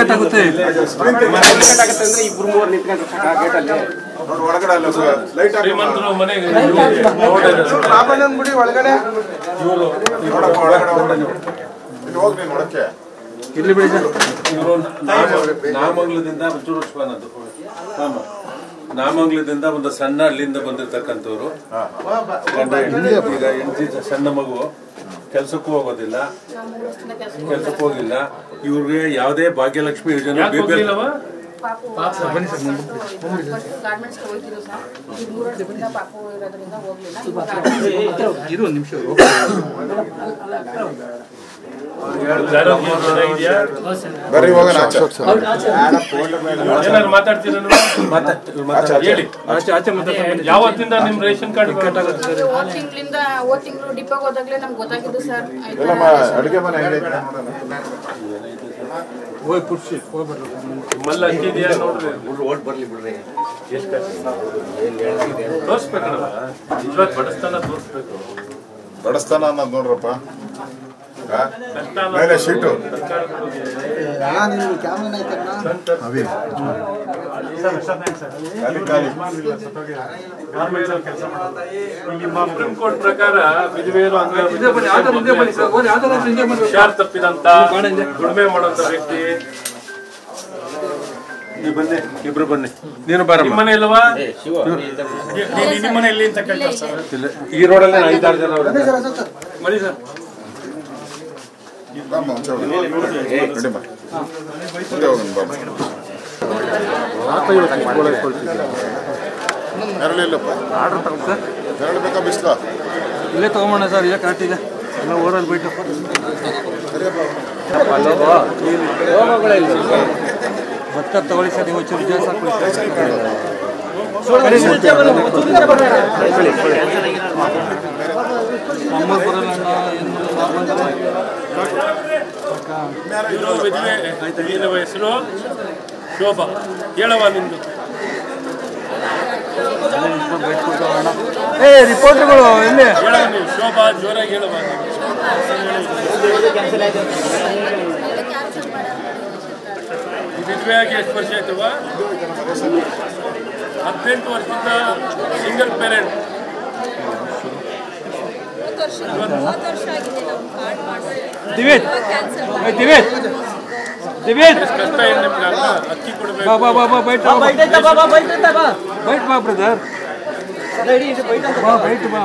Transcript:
Cut ಆಗುತ್ತೆ ಅಂದ್ರೆ ಇಬ್ರು ಮೂವರು ನಿಂತ್ಕೊಂಡ್ರೆ ಗೇಟ್ ಅಲ್ಲಿ ಒಳಗಡೆ ಅಲ್ಲ ಲೈಟ್ ಹಾಕಿ ಮನೆಗೆ ರಾಮಣ್ಣನಗುಡಿ ಒಳಗಡೆ ಇವರು ಒಳಗಡೆ ಇಲ್ಲಿ ಹೋಗಿ ನೀನು ಒಳಕ್ಕೆ ಇಲ್ಲಿ ಬಿಡಿ ಸರ್. ಇವರು ನಾಮಂಗ್ಲದಿಂದ ನಾಮಂಗ್ಲದಿಂದ ಒಂದು ಸಣ್ಣ ಹಳ್ಳಿಯಿಂದ ಬಂದಿರ್ತಕ್ಕಂಥವ್ರು. ಈಗ ಹೆಂಡತಿ ಸಣ್ಣ ಮಗು ಕೆಲ್ಸಕ್ಕೂ ಹೋಗೋದಿಲ್ಲ, ಕೆಲ್ಸಕ್ಕೂ ಹೋಗಿಲ್ಲ. ಇವ್ರಿಗೆ ಯಾವುದೇ ಭಾಗ್ಯಲಕ್ಷ್ಮಿ ಯೋಜನೆ ಯಾವತ್ತಿಂದ ನಿಮ್ ರೇಷನ್ ಕಾರ್ಡ್ ತಿಂಗಳು ಡಿಪೋಗೆ ಹೋದಾಗ್ಲೇ ನಮ್ಗೆ ಗೊತ್ತಾಗಿದ್ದು ಸರ್. ಅಡುಗೆ ಮನೆ ಮಲ್ಲ ಅಕ್ಕಿದೆಯಾ ನೋಡ್ರಿ, ಓಟ್ ಬರ್ಲಿ ಬಿಡ್ರಿ. ಎಷ್ಟು ತೋರಿಸ್ಬೇಕಲ್ಲ, ಇವತ್ತು ಬಡಸ್ತಾನ ತೋರಿಸ್ಬೇಕು. ಬಡಸ್ತಾನ ಅನ್ನೋದು ನೋಡ್ರಪ್ಪ ಮೇಲೆ ಶೀಟು ಸುಪ್ರೀಂ ಕೋರ್ಟ್ ಪ್ರಕಾರ ವಿಧವೆಯರು ಹುಷಾರ್ ತಪ್ಪಿದಂತ ದುಡಿಮೆ ಮಾಡುವಂತ ವ್ಯಕ್ತಿ. ಬನ್ನಿ, ಇಬ್ರು ಬನ್ನಿ. ನೀನು ಬರ. ನಿಮ್ಮ ಮನೆ ಇಲ್ಲವಾ? ನಿಮ್ಮ ಮನೆ ಎಲ್ಲಿ ಅಂತ ಕೇಳ್ತಾರೆ ಸರ್. ಈ ರೋಡಲ್ಲಿ 5-6 ಜನ ಮರಿ ಸರ್. ಬೇಕಾ ಬಿಸ್ಲ ಇಲ್ಲೇ ತಗೊಂಬೋಣ ಸರ್, ಇಲ್ಲೇ ಕರೆಕ್ಟ್ ಇದೆ. ಎಲ್ಲ ಊರಲ್ಲಿ ಬಿಟ್ಟು ಭತ್ತ ತಗೊಳ್ಳಿ ಸರ್. ನೀವು ಚೂರು ಜಾಸ್ತಿ ಹಾಕೊಳ್ಳಿ ಅಮ್ಮ ಬರಲ್ಲ ವಿಧವೆ ಹೆಸರು ಶೋಭಾ. ಹೇಳವ ನಿಂದು. ರಿಪೋರ್ಟ್ಗಳು ಇಲ್ಲಿ ಹೇಳವ ನೀವು. ಶೋಭಾ ಜೋರಾಗಿ ಹೇಳವ. ವಿಧವೆಯಾಗಿ ಎಷ್ಟು ವರ್ಷ ಆಯ್ತವ? 18 ವರ್ಷದಿಂದ ಸಿಂಗಲ್ ಪೇರೆಂಟ್. ಕಷ್ಟ ಏನು ನಿಮ್ಗೆ? ಅಕ್ಕಿ ಕೊಡಬೇಕು. ಬೈಟ್ ಬಾ ಬ್ರದರ್, ಬೈಟ್ ಬಾ.